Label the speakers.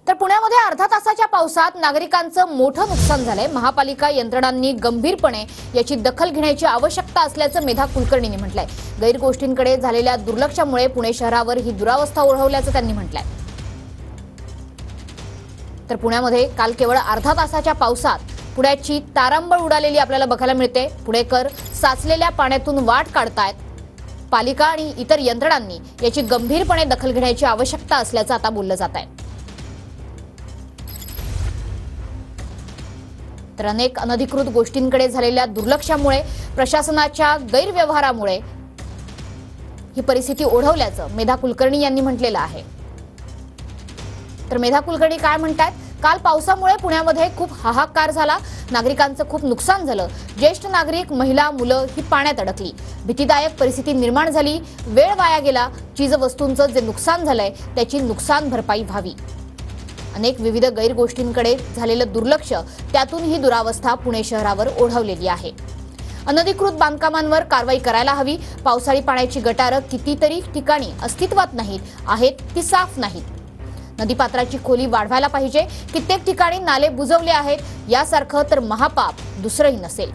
Speaker 1: तर पुण्यामध्ये अर्धा तासाच्या पावसात नागरिकांचं मोठं नुकसान झालंय। महापालिका यंत्रणांनी गंभीरपणे याची दखल घेण्याची आवश्यकता असल्याचं मेधा कुलकर्णींनी म्हटलंय। गैरगोष्टींकडे झालेल्या दुर्लक्षामुळे पुणे शहरावर ही दुरावस्था ओढवल्याचं त्यांनी म्हटलंय। तर पुण्यामध्ये काल केवळ अर्धा तासाच्या पावसात पुण्याची तारांबळ उडालेली आपल्याला बघायला मिळते। पुणेकर साचलेल्या पाण्यातून वाट काढतायत। पालिका आणि इतर यंत्रणांनी याची गंभीरपणे दखल घेण्याची आवश्यकता असल्याचं आता बोललं जात आहे। तर अनेक अनधिकृत गोष्टींकडे झालेल्या दुर्लक्षामुळे प्रशासनाच्या गैरव्यवहारामुळे ही परिस्थिती ओढवल्याचं मेधा कुलकर्णी यांनी म्हटलेलं आहे। तर मेधा कुलकर्णी काय म्हणतात, काल पावसामुळे पुण्यामध्ये खूप हाहाकार झाला, नागरिकांचं खूप नुकसान झालं। ज्येष्ठ नागरिक, महिला, मुलं ही पाण्यात अडकली। भीतीदायक परिस्थिती निर्माण झाली, वेळ वाया गेला। चीजवस्तूंचं जे नुकसान झालंय त्याची नुकसान भरपाई व्हावी। अनेक विविध गैरगोष्टींकडे झालेलं दुर्लक्ष, त्यातून ही दुरावस्था पुणे शहरावर ओढवलेली आहे। अनधिकृत बांधकामांवर कारवाई करायला हवी। पावसाळी पाण्याची गटारं कितीतरी ठिकाणी अस्तित्वात नाहीत, आहेत ती साफ नाहीत। नदीपात्राची खोली वाढवायला पाहिजे। कित्येक ठिकाणी नाले बुजवले आहेत, यासारखं तर महापाप दुसरंही नसेल।